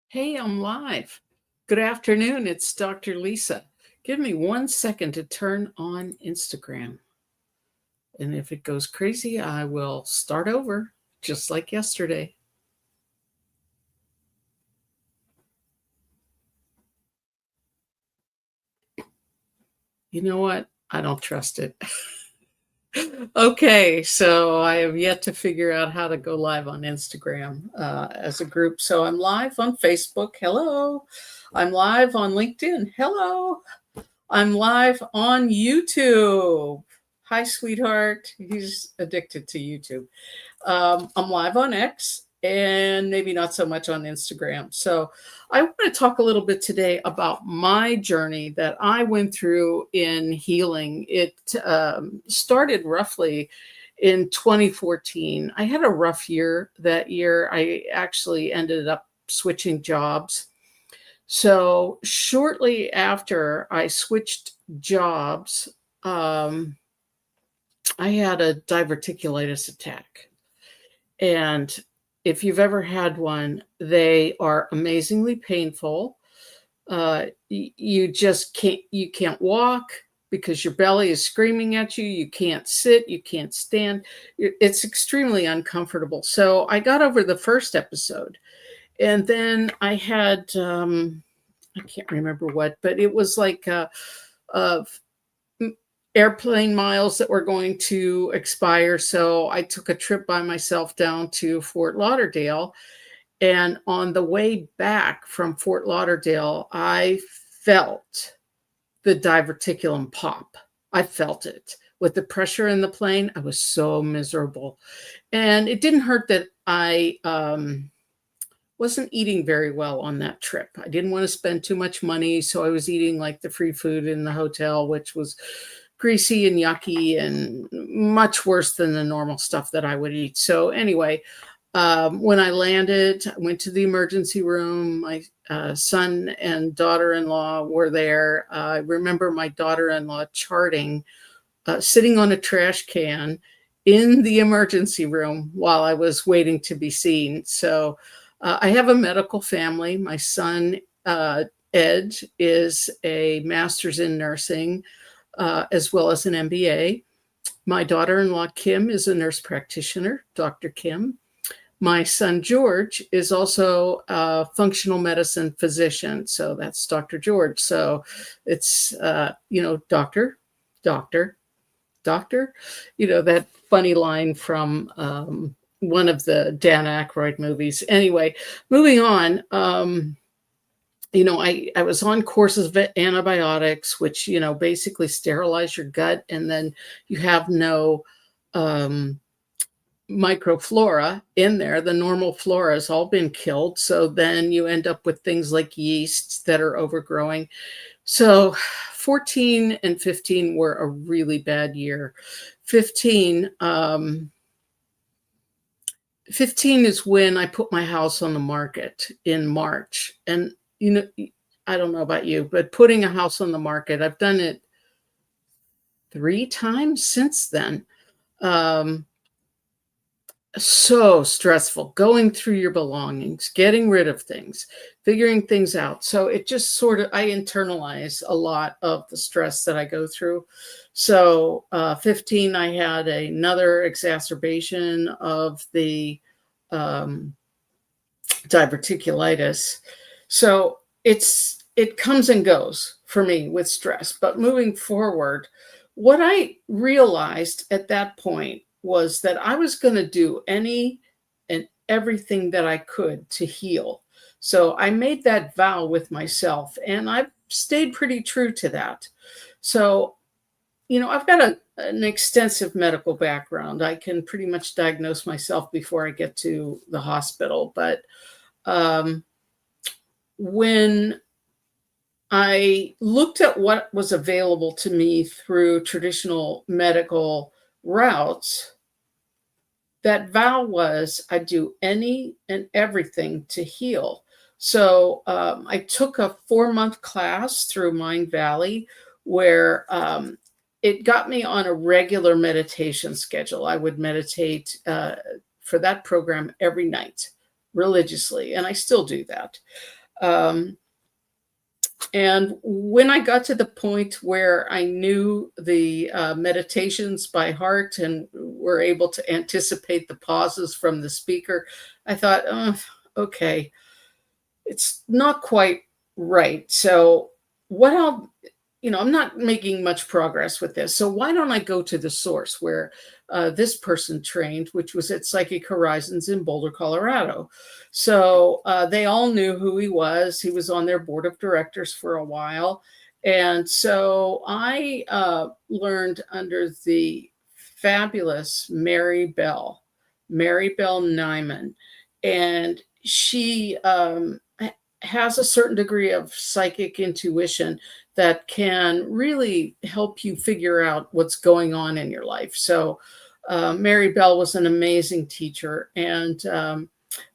Hey, I'm live. Good afternoon. It's Dr. Lisa. Give me 1 second to turn on Instagram. And if it goes crazy, I will start over just like yesterday. You know what? I don't trust it. Okay, so I have yet to figure out how to go live on Instagram as a group. So I'm live on Facebook. Hello. I'm live on LinkedIn. Hello. I'm live on YouTube. Hi, sweetheart. He's addicted to YouTube. I'm live on X and maybe not so much on Instagram. So I want to talk a little bit today about my journey that I went through in healing. It started roughly in 2014. I had a rough year that year. I actually ended up switching jobs. So shortly after I switched jobs, I had a diverticulitis attack. And if you've ever had one, they are amazingly painful. You can't walk because your belly is screaming at you. You can't sit, you can't stand. It's extremely uncomfortable. So I got over the first episode. And then I had I can't remember what, but it was like airplane miles that were going to expire. So I took a trip by myself down to Fort Lauderdale. And on the way back from Fort Lauderdale, I felt the diverticulum pop. I felt it. With the pressure in the plane, I was so miserable. And it didn't hurt that I wasn't eating very well on that trip. I didn't want to spend too much money, so I was eating like the free food in the hotel, which was greasy and yucky and much worse than the normal stuff that I would eat. So anyway, when I landed, I went to the emergency room. My son and daughter-in-law were there. I remember my daughter-in-law charting, sitting on a trash can in the emergency room while I was waiting to be seen. So I have a medical family. My son, Ed, is a master's in nursing, as well as an MBA. My daughter-in-law, Kim, is a nurse practitioner, Dr. Kim. My son, George, is also a functional medicine physician. So that's Dr. George. So it's, doctor, doctor, doctor, that funny line from one of the Dan Aykroyd movies. Anyway, moving on. I was on courses of antibiotics, which, basically sterilize your gut, and then you have no microflora in there. The normal flora has all been killed. So then you end up with things like yeasts that are overgrowing. So 14 and 15 were a really bad year. 15 is when I put my house on the market in March. And, I don't know about you, but putting a house on the market, I've done it 3 times since then. So stressful, going through your belongings, getting rid of things, figuring things out. So it just I internalize a lot of the stress that I go through. So 15, I had another exacerbation of the diverticulitis. So it comes and goes for me with stress. But moving forward, what I realized at that point was that I was going to do any and everything that I could to heal. So I made that vow with myself, and I've stayed pretty true to that. So, I've got an extensive medical background. I can pretty much diagnose myself before I get to the hospital. But when I looked at what was available to me through traditional medical routes, that vow was I'd do any and everything to heal. So I took a 4-month class through MindValley where it got me on a regular meditation schedule. I would meditate for that program every night, religiously, and I still do that. Um, and when I got to the point where I knew the meditations by heart and were able to anticipate the pauses from the speaker, I thought, oh, okay, it's not quite right. So, what I'll I'm not making much progress with this. So why don't I go to the source where this person trained, which was at Psychic Horizons in Boulder, Colorado. So they all knew who he was. He was on their board of directors for a while. And so I learned under the fabulous Mary Bell Nyman. And she has a certain degree of psychic intuition that can really help you figure out what's going on in your life. So, Mary Bell was an amazing teacher, and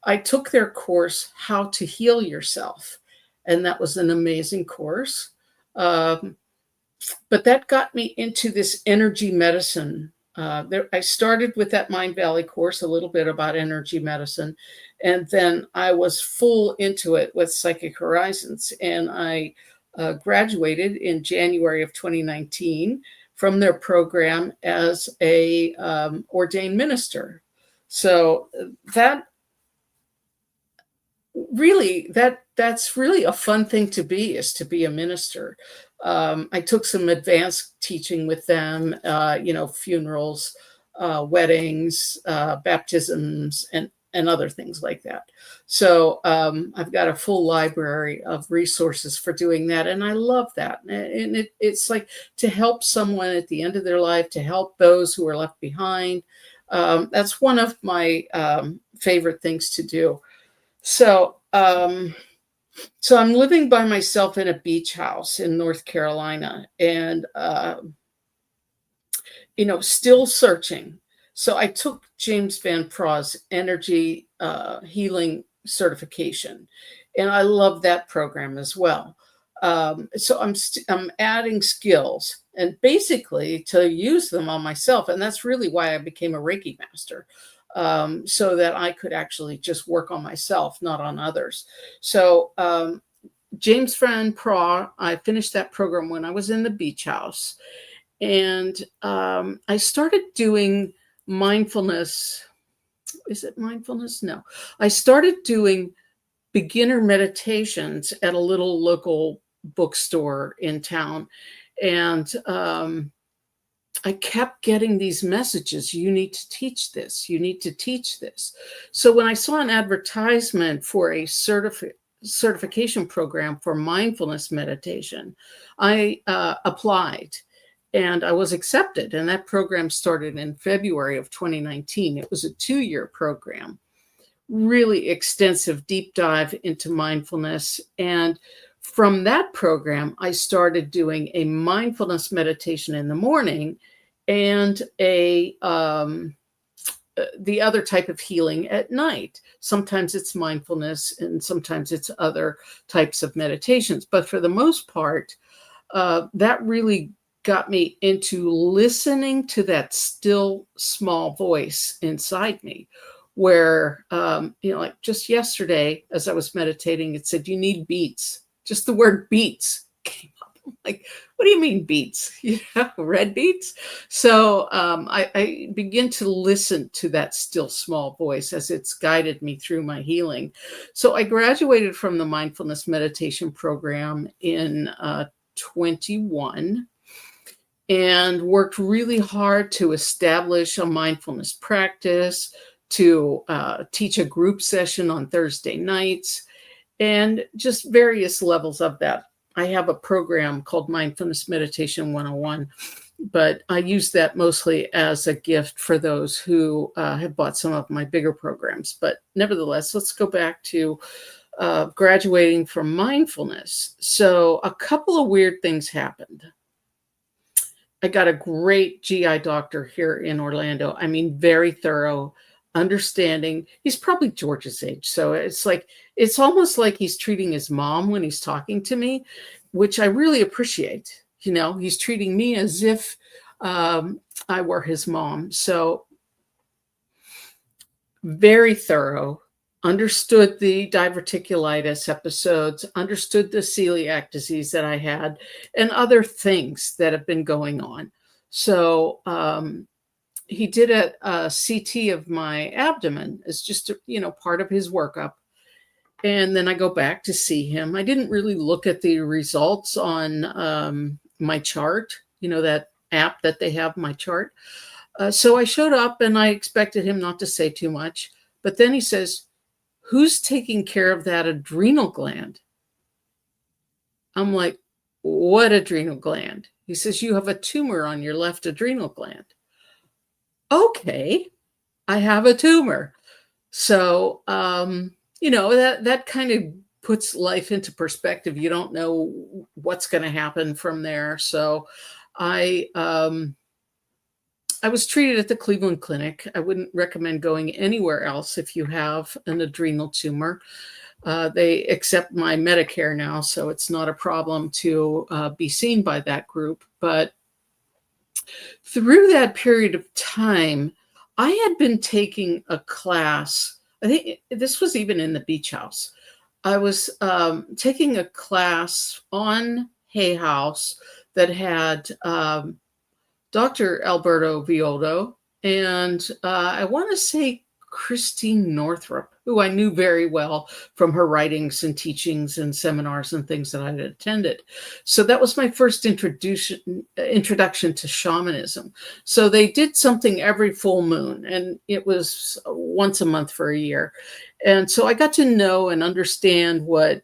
I took their course, How to Heal Yourself, and that was an amazing course. Um, but that got me into this energy medicine. I started with that MindValley course, a little bit about energy medicine, and then I was full into it with Psychic Horizons, and I graduated in January of 2019 from their program as a ordained minister. So that that's really a fun thing to be, is to be a minister. I took some advanced teaching with them, funerals, weddings, baptisms, and other things like that. So I've got a full library of resources for doing that, and I love that. And it's like to help someone at the end of their life, to help those who are left behind. That's one of my favorite things to do. So, so I'm living by myself in a beach house in North Carolina, and still searching. So I took James Van Praagh's energy healing certification, and I love that program as well. So I'm adding skills, and basically to use them on myself, and that's really why I became a Reiki master. So that I could actually just work on myself, not on others. So James Van Praagh, I finished that program when I was in the beach house. And I started doing mindfulness. Is it mindfulness? No. I started doing beginner meditations at a little local bookstore in town. And I kept getting these messages. You need to teach this. You need to teach this. So when I saw an advertisement for a certification program for mindfulness meditation, I applied, and I was accepted. And that program started in February of 2019. It was a 2-year program, really extensive deep dive into mindfulness. And from that program, I started doing a mindfulness meditation in the morning and the other type of healing at night. Sometimes it's mindfulness and sometimes it's other types of meditations. But for the most part, that really got me into listening to that still small voice inside me, where, like just yesterday, as I was meditating, it said, you need beets. Just the word beets came up. I'm like, what do you mean beets? Red beets? So I begin to listen to that still small voice as it's guided me through my healing. So I graduated from the mindfulness meditation program in 21 and worked really hard to establish a mindfulness practice, to teach a group session on Thursday nights, and just various levels of that. I have a program called Mindfulness Meditation 101, but I use that mostly as a gift for those who have bought some of my bigger programs. But nevertheless, let's go back to graduating from mindfulness. So a couple of weird things happened. I got a great GI doctor here in Orlando. I mean, very thorough, understanding. He's probably George's age. So it's almost like he's treating his mom when he's talking to me, which I really appreciate. He's treating me as if I were his mom. So very thorough, understood the diverticulitis episodes, understood the celiac disease that I had, and other things that have been going on. So he did a CT of my abdomen as just part of his workup. And then I go back to see him. I didn't really look at the results on my chart, that app that they have, my chart. So I showed up and I expected him not to say too much. But then he says, "Who's taking care of that adrenal gland?" I'm like, "What adrenal gland?" He says, "You have a tumor on your left adrenal gland." Okay, I have a tumor. So, that kind of puts life into perspective. You don't know what's going to happen from there. So I, I was treated at the Cleveland Clinic. I wouldn't recommend going anywhere else if you have an adrenal tumor. They accept my Medicare now, so it's not a problem to be seen by that group. But through that period of time, I had been taking a class. I think this was even in the beach house. I was taking a class on Hay House that had Dr. Alberto Villoldo and I want to say Christine Northrup, who I knew very well from her writings and teachings and seminars and things that I had attended. So that was my first introduction to shamanism. So they did something every full moon, and it was once a month for a year. And so I got to know and understand what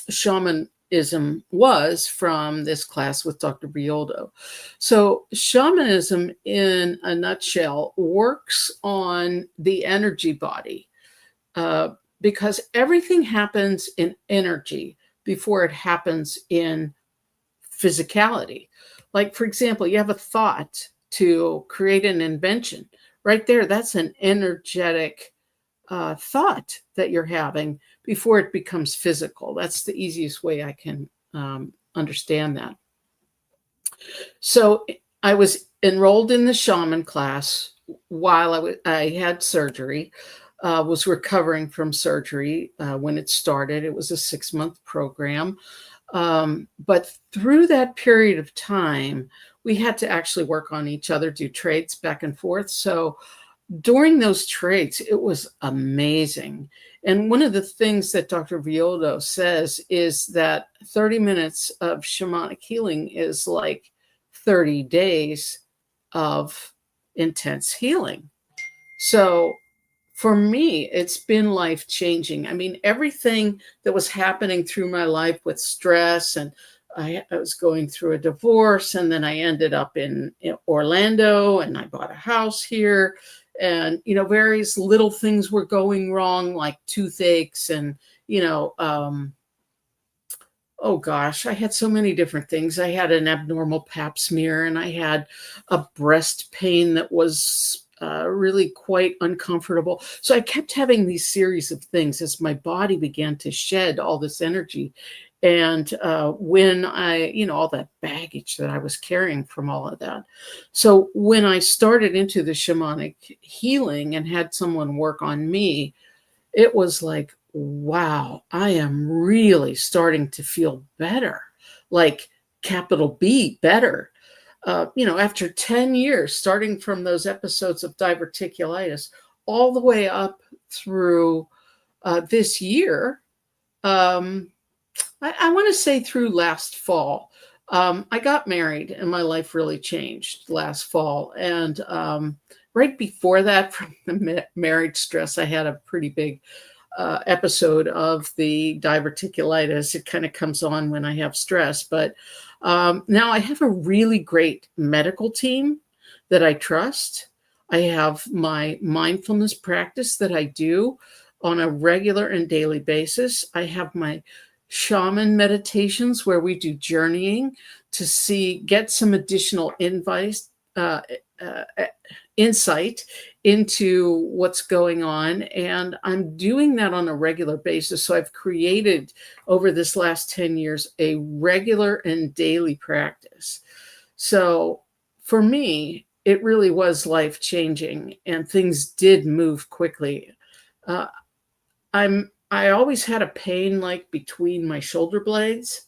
shamanism was from this class with Dr. Villoldo. So shamanism, in a nutshell, works on the energy body because everything happens in energy before it happens in physicality. Like, for example, you have a thought to create an invention. Right there, that's an energetic thought that you're having before it becomes physical. That's the easiest way I can understand that. So I was enrolled in the shaman class while I had surgery, was recovering from surgery when it started. It was a 6-month program. But through that period of time, we had to actually work on each other, do trades back and forth. So during those trades, it was amazing. And one of the things that Dr. Villoldo says is that 30 minutes of shamanic healing is like 30 days of intense healing. So for me, it's been life-changing. I mean, everything that was happening through my life with stress, and I was going through a divorce, and then I ended up in Orlando, and I bought a house here. And, various little things were going wrong, like toothaches and, oh gosh, I had so many different things. I had an abnormal pap smear, and I had a breast pain that was really quite uncomfortable. So I kept having these series of things as my body began to shed all this energy. And when all that baggage that I was carrying from all of that. So when I started into the shamanic healing and had someone work on me, it was like, wow, I am really starting to feel better, like capital B, better. After 10 years, starting from those episodes of diverticulitis all the way up through this year, I want to say through last fall. I got married and my life really changed last fall. And right before that, from the marriage stress, I had a pretty big episode of the diverticulitis. It kind of comes on when I have stress. But now I have a really great medical team that I trust. I have my mindfulness practice that I do on a regular and daily basis. I have my shaman meditations where we do journeying to get some additional insight into what's going on. And I'm doing that on a regular basis. So I've created over this last 10 years a regular and daily practice. So for me, it really was life-changing, and things did move quickly. I always had a pain like between my shoulder blades,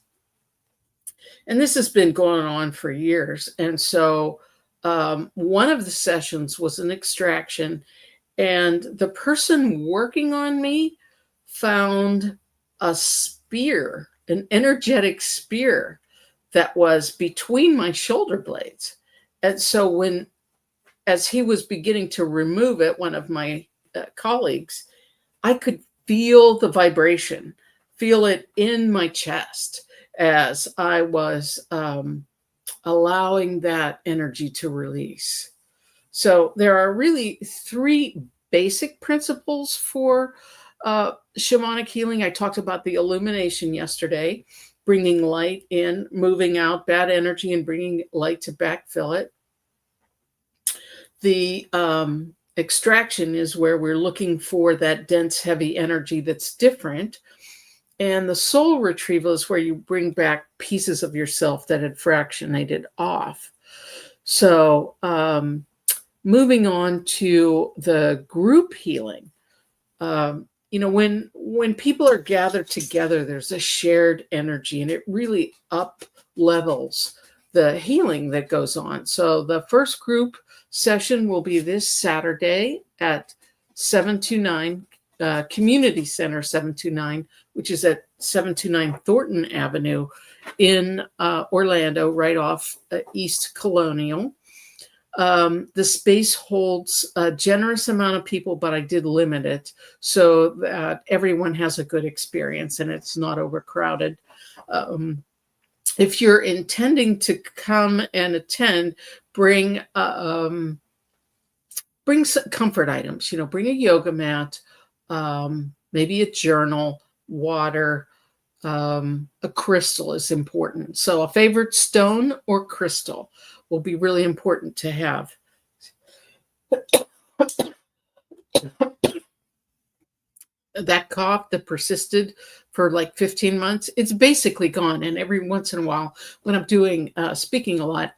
and this has been going on for years. And so one of the sessions was an extraction, and the person working on me found a spear, an energetic spear that was between my shoulder blades. And so as he was beginning to remove it, one of my colleagues, I could feel the vibration, feel it in my chest as I was allowing that energy to release. So there are really three basic principles for shamanic healing. I talked about the illumination yesterday, bringing light in, moving out bad energy, and bringing light to backfill it. The extraction is where we're looking for that dense, heavy energy that's different. And the soul retrieval is where you bring back pieces of yourself that had fractionated off. So moving on to the group healing, when people are gathered together, there's a shared energy, and it really up levels the healing that goes on. So the first group session will be this Saturday at 729 Community Center 729, which is at 729 Thornton Avenue in Orlando, right off East Colonial. The space holds a generous amount of people, but I did limit it so that everyone has a good experience and it's not overcrowded. If you're intending to come and attend, bring some comfort items. Bring a yoga mat, maybe a journal, water. A crystal is important. So a favorite stone or crystal will be really important to have. That cough that persisted for like 15 months, it's basically gone. And every once in a while, when I'm doing speaking a lot,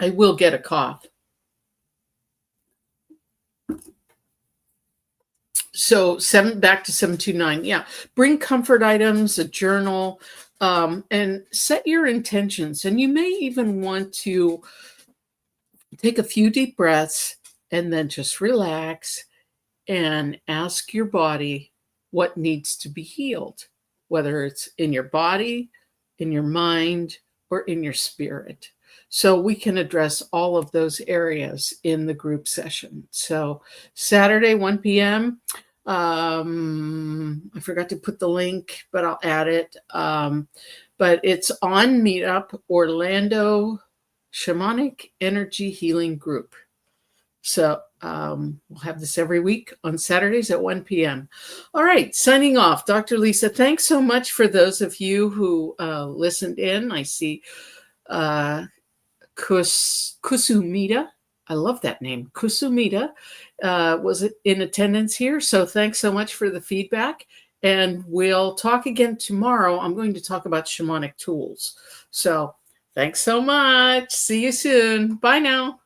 I will get a cough. So back to 729. Yeah. Bring comfort items, a journal, and set your intentions. And you may even want to take a few deep breaths and then just relax and ask your body what needs to be healed, whether it's in your body, in your mind, or in your spirit. So we can address all of those areas in the group session. So Saturday, 1 p.m. I forgot to put the link, but I'll add it. But it's on Meetup Orlando Shamanic Energy Healing Group. So we'll have this every week on Saturdays at 1 p.m. All right, signing off. Dr. Lisa, thanks so much for those of you who listened in. I see Kusumita. I love that name. Kusumita was in attendance here. So thanks so much for the feedback. And we'll talk again tomorrow. I'm going to talk about shamanic tools. So thanks so much. See you soon. Bye now.